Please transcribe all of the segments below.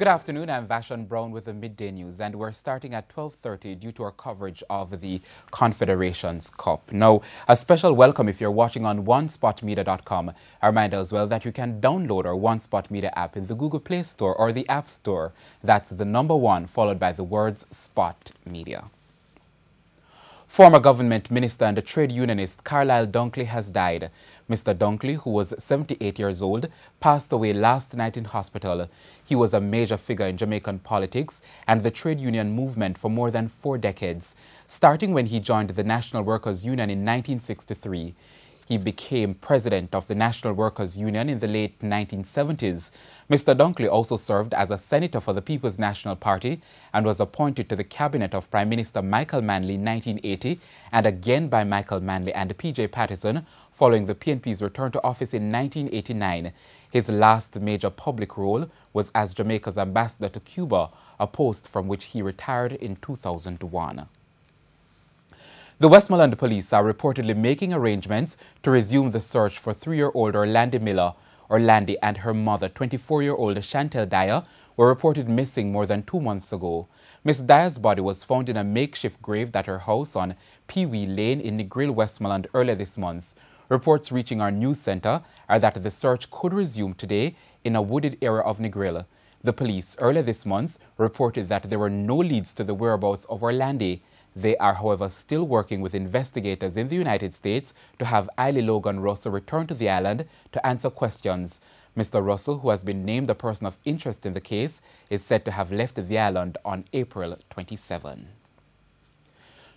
Good afternoon, I'm Vashon Brown with the Midday News, and we're starting at 12:30 due to our coverage of the Confederations Cup. Now, a special welcome if you're watching on onespotmedia.com. I remind as well that you can download our One Spot Media app in the Google Play Store or the App Store. That's the number 1 followed by the words Spot Media. Former government minister and trade unionist Carlyle Dunkley has died. Mr. Dunkley, who was 78 years old, passed away last night in hospital. He was a major figure in Jamaican politics and the trade union movement for more than 4 decades, starting when he joined the National Workers' Union in 1963. He became president of the National Workers' Union in the late 1970s. Mr. Dunkley also served as a senator for the People's National Party and was appointed to the cabinet of Prime Minister Michael Manley in 1980 and again by Michael Manley and P.J. Pattison following the PNP's return to office in 1989. His last major public role was as Jamaica's ambassador to Cuba, a post from which he retired in 2001. The Westmoreland police are reportedly making arrangements to resume the search for 3-year-old Orlandi and her mother, 24-year-old Chantel Dyer, were reported missing more than 2 months ago. Miss Dyer's body was found in a makeshift grave at her house on Pee Wee Lane in Negril, Westmoreland earlier this month. Reports reaching our news center are that the search could resume today in a wooded area of Negril. The police earlier this month reported that there were no leads to the whereabouts of Orlandi. They are, however, still working with investigators in the United States to have Eiley Logan Russell return to the island to answer questions. Mr. Russell, who has been named a person of interest in the case, is said to have left the island on April 27.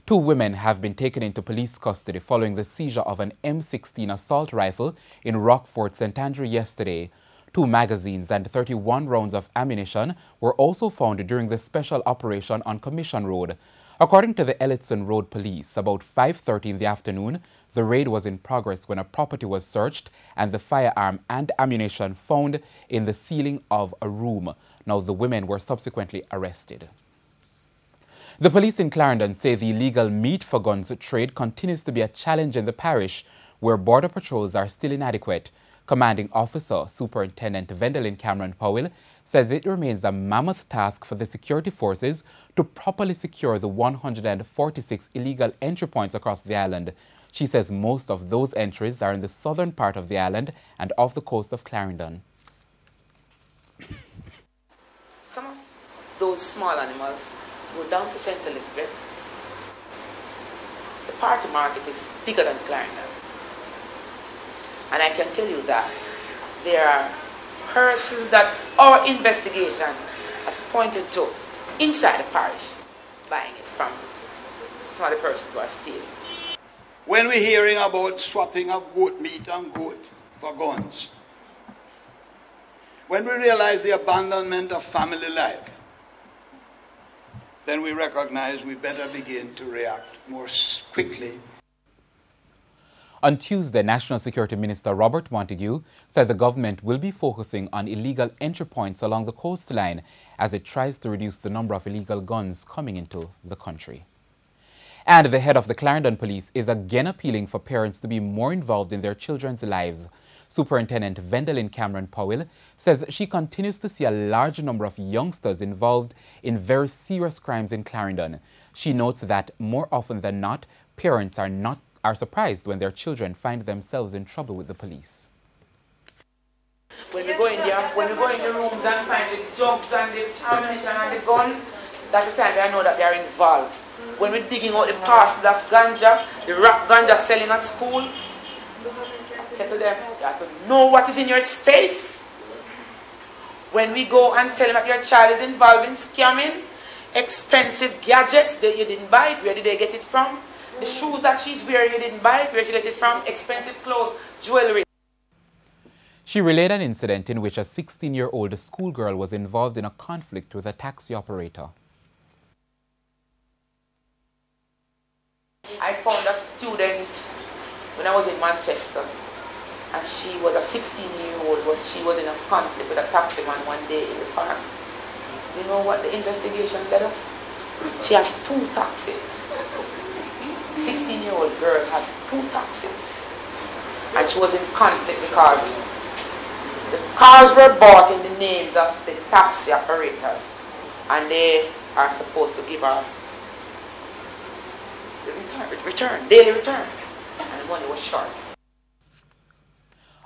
2 women have been taken into police custody following the seizure of an M16 Assault Rifle in Rockfort, St. Andrew yesterday. 2 magazines and 31 rounds of ammunition were also found during the special operation on Commission Road. According to the Ellison Road Police, about 5:30 in the afternoon, the raid was in progress when a property was searched and the firearm and ammunition found in the ceiling of a room. Now, the women were subsequently arrested. The police in Clarendon say the illegal meat for guns trade continues to be a challenge in the parish, where border patrols are still inadequate. Commanding Officer Superintendent Vendalyn Cameron Powell says it remains a mammoth task for the security forces to properly secure the 146 illegal entry points across the island. She says most of those entries are in the southern part of the island and off the coast of Clarendon. Some of those small animals go down to St. Elizabeth. The party market is bigger than Clarendon. And I can tell you that there are persons that our investigation has pointed to inside the parish buying it from some of the persons who are stealing. When we're hearing about swapping of goat meat and goat for guns, when we realize the abandonment of family life, then we recognize we better begin to react more quickly. On Tuesday, National Security Minister Robert Montague said the government will be focusing on illegal entry points along the coastline as it tries to reduce the number of illegal guns coming into the country. And the head of the Clarendon Police is again appealing for parents to be more involved in their children's lives. Superintendent Vendalyn Cameron Powell says she continues to see a large number of youngsters involved in very serious crimes in Clarendon. She notes that more often than not, parents are surprised when their children find themselves in trouble with the police. When we go in the rooms and find the drugs and the ammunition and the gun, that's the time I know that they are involved. When we're digging out the parcels of ganja, the rap ganja selling at school, I say to them, you have to know what is in your space. When we go and tell them that your child is involved in scamming, expensive gadgets that you didn't buy it, where did they get it from? The shoes that she's wearing, you didn't buy it, where she get it from? Expensive clothes, jewelry. She relayed an incident in which a 16-year-old schoolgirl was involved in a conflict with a taxi operator. I found a student when I was in Manchester, and she was a 16-year-old, but she was in a conflict with a taxi man one day in the park. You know what the investigation led us? She has 2 taxis. 16-year-old girl has 2 taxis, and she was in conflict because The cars were bought in the names of the taxi operators, and they are supposed to give her the daily return, and the money was short.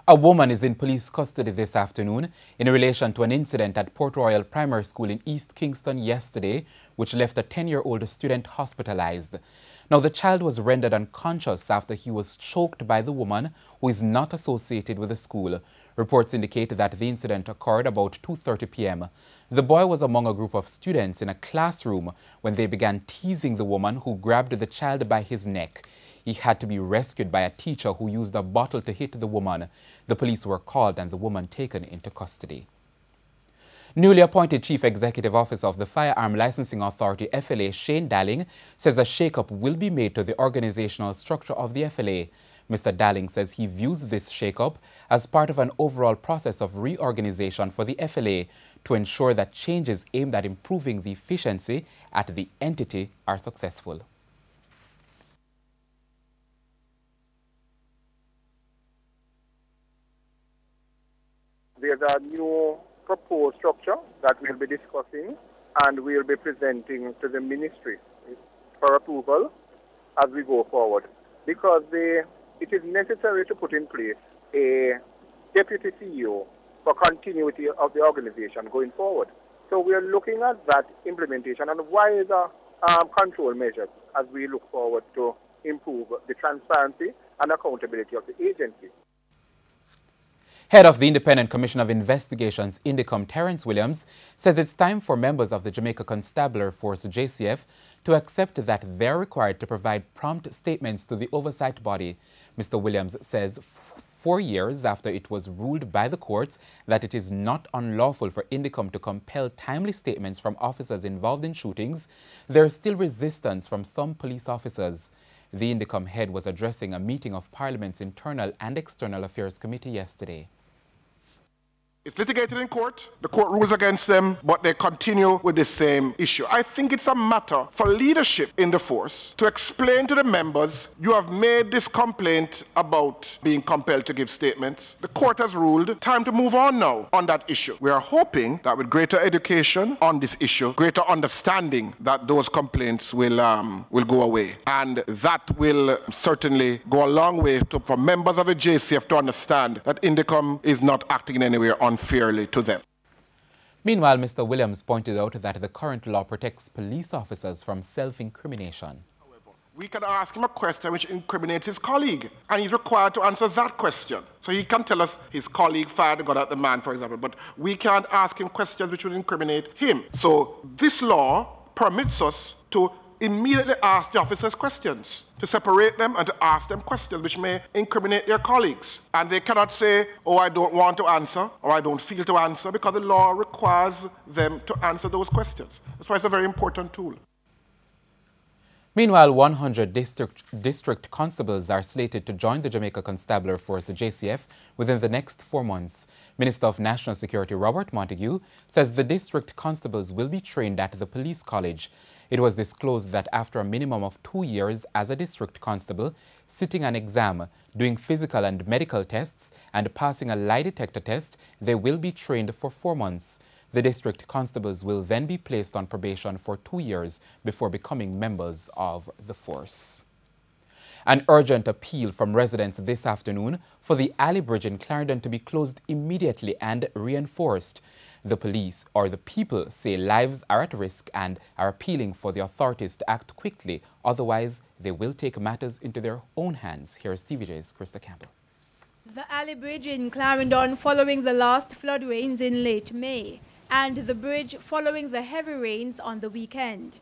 A woman is in police custody this afternoon in relation to an incident at Port Royal Primary School in East Kingston yesterday, which left a 10-year-old student hospitalized. Now, the child was rendered unconscious after he was choked by the woman, who is not associated with the school. Reports indicate that the incident occurred about 2:30 p.m. The boy was among a group of students in a classroom when they began teasing the woman, who grabbed the child by his neck. He had to be rescued by a teacher who used a bottle to hit the woman. The police were called and the woman taken into custody. Newly appointed Chief Executive Officer of the Firearm Licensing Authority, FLA, Shane Dalling, says a shake-up will be made to the organizational structure of the FLA. Mr. Dalling says he views this shake-up as part of an overall process of reorganization for the FLA to ensure that changes aimed at improving the efficiency at the entity are successful. There's a new proposed structure that we'll be discussing and we'll be presenting to the ministry for approval as we go forward. Because it is necessary to put in place a deputy CEO for continuity of the organization going forward. So we are looking at that implementation and wider control measures as we look forward to improve the transparency and accountability of the agency. Head of the Independent Commission of Investigations, INDECOM, Terrence Williams, says it's time for members of the Jamaica Constabulary Force, JCF, to accept that they're required to provide prompt statements to the oversight body. Mr. Williams says 4 years after it was ruled by the courts that it is not unlawful for INDECOM to compel timely statements from officers involved in shootings, there is still resistance from some police officers. The INDECOM head was addressing a meeting of Parliament's Internal and External Affairs Committee yesterday. It's litigated in court, the court rules against them, but they continue with the same issue. I think it's a matter for leadership in the force to explain to the members, you have made this complaint about being compelled to give statements. The court has ruled, time to move on now on that issue. We are hoping that with greater education on this issue, greater understanding, that those complaints will go away. And that will certainly go a long way for members of the JCF to understand that INDECOM is not acting in any way unfairly to them. Meanwhile, Mr. Williams pointed out that the current law protects police officers from self-incrimination. We can ask him a question which incriminates his colleague, and he's required to answer that question. So he can tell us his colleague fired a gun at the man, for example, but we can't ask him questions which would incriminate him. So this law permits us to immediately ask the officers questions, to separate them and to ask them questions which may incriminate their colleagues. And they cannot say, oh, I don't want to answer, or I don't feel to answer, because the law requires them to answer those questions. That's why it's a very important tool. Meanwhile, 100 district constables are slated to join the Jamaica Constabulary Force, the JCF, within the next 4 months. Minister of National Security Robert Montague says the district constables will be trained at the police college. It was disclosed that after a minimum of 2 years as a district constable, sitting an exam, doing physical and medical tests, and passing a lie detector test, they will be trained for 4 months. The district constables will then be placed on probation for 2 years before becoming members of the force. An urgent appeal from residents this afternoon for the Alley Bridge in Clarendon to be closed immediately and reinforced. The police or the people say lives are at risk and are appealing for the authorities to act quickly. Otherwise, they will take matters into their own hands. Here's TVJ's Krista Campbell. The Alley Bridge in Clarendon following the last flood rains in late May, and the bridge following the heavy rains on the weekend.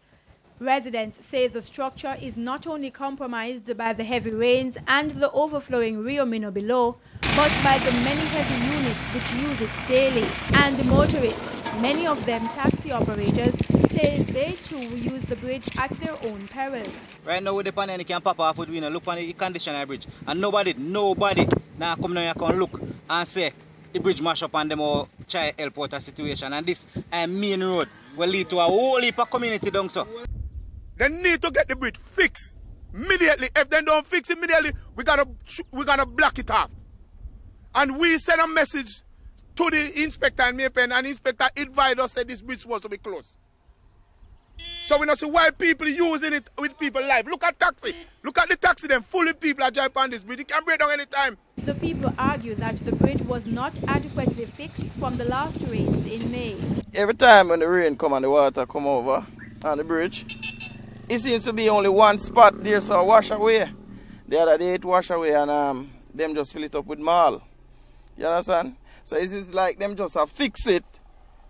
Residents say the structure is not only compromised by the heavy rains and the overflowing Rio Minho below, but by the many heavy units which use it daily. And motorists, many of them taxi operators, say they too use the bridge at their own peril. Right now with the pandemic can pop off with we look on the condition of the bridge. And nobody now come down here can look and say the bridge mash up and them all try help out a situation. And this main road will lead to a whole heap of community down so. They need to get the bridge fixed immediately. If they don't fix it immediately, we're gonna block it off. And we send a message to the inspector in Maypen, and the inspector advised us that this bridge was to be closed. So we don't see why people using it with people's life. Look at taxi. Look at the taxi, them fully people are driving on this bridge. It can break down anytime. The people argue that the bridge was not adequately fixed from the last rains in May. Every time when the rain come and the water come over on the bridge, it seems to be only one spot there, so wash away. The other day it wash away and them just fill it up with marl. You understand? So it's like them just have fix it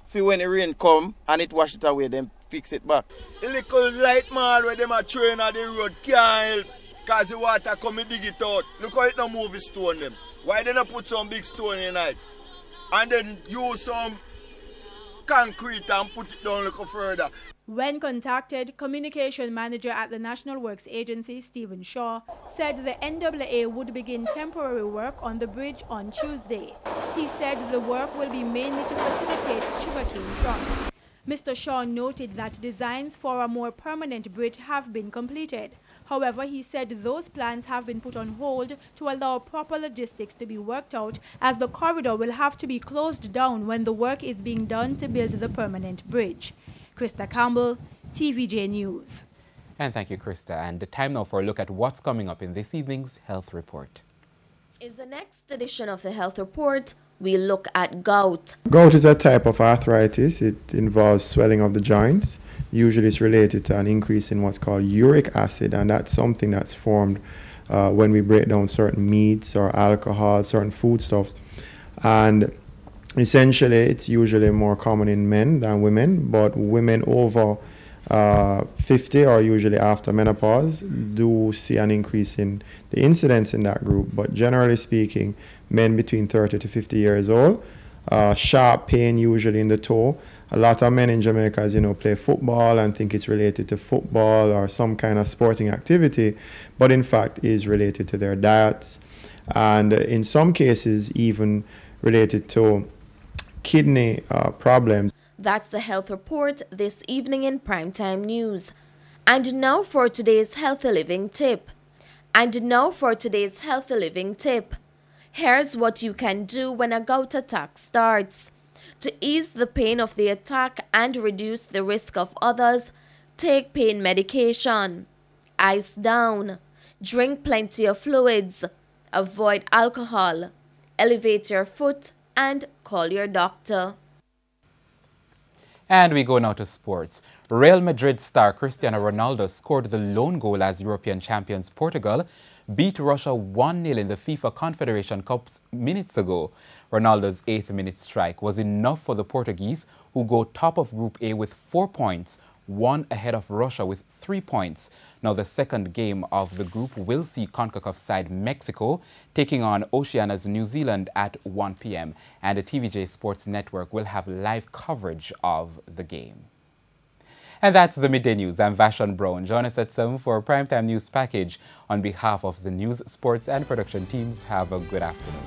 for when the rain come and it wash it away, them fix it back. The little light marl where them a train on the road can't help because the water come and dig it out. Look how it no move the stone them. Why they not put some big stone in it? And then use some concrete and put it down a little further. When contacted, communication manager at the National Works Agency, Stephen Shaw, said the NAA would begin temporary work on the bridge on Tuesday. He said the work will be mainly to facilitate sugarcane trucks. Mr. Shaw noted that designs for a more permanent bridge have been completed. However, he said those plans have been put on hold to allow proper logistics to be worked out, as the corridor will have to be closed down when the work is being done to build the permanent bridge. Krista Campbell, TVJ News. And thank you, Krista. And the time now for a look at what's coming up in this evening's Health Report. In the next edition of the Health Report, we look at gout. Gout is a type of arthritis. It involves swelling of the joints. Usually it's related to an increase in what's called uric acid, and that's something that's formed when we break down certain meats or alcohol, certain foodstuffs. And essentially, it's usually more common in men than women, but women over 50 or usually after menopause do see an increase in the incidence in that group. But generally speaking, men between 30 to 50 years old, sharp pain usually in the toe. A lot of men in Jamaica, as you know, play football and think it's related to football or some kind of sporting activity, but in fact is related to their diets, and in some cases even related to kidney problems. That's the Health Report this evening in Primetime News. And now for today's Healthy Living Tip. Here's what you can do when a gout attack starts. To ease the pain of the attack and reduce the risk of others, take pain medication. Ice down. Drink plenty of fluids. Avoid alcohol. Elevate your foot and call your doctor. And we go now to sports. Real Madrid star Cristiano Ronaldo scored the lone goal as European champions Portugal beat Russia 1-0 in the FIFA Confederation Cup minutes ago. Ronaldo's 8th-minute strike was enough for the Portuguese, who go top of Group A with 4 points, one ahead of Russia with 3 points. Now, the second game of the group will see CONCACAF side Mexico taking on Oceania's New Zealand at 1 p.m. And the TVJ Sports Network will have live coverage of the game. And that's the Midday News. I'm Vashon Brown. Join us at 7 for a Primetime News package. On behalf of the news, sports and production teams, have a good afternoon.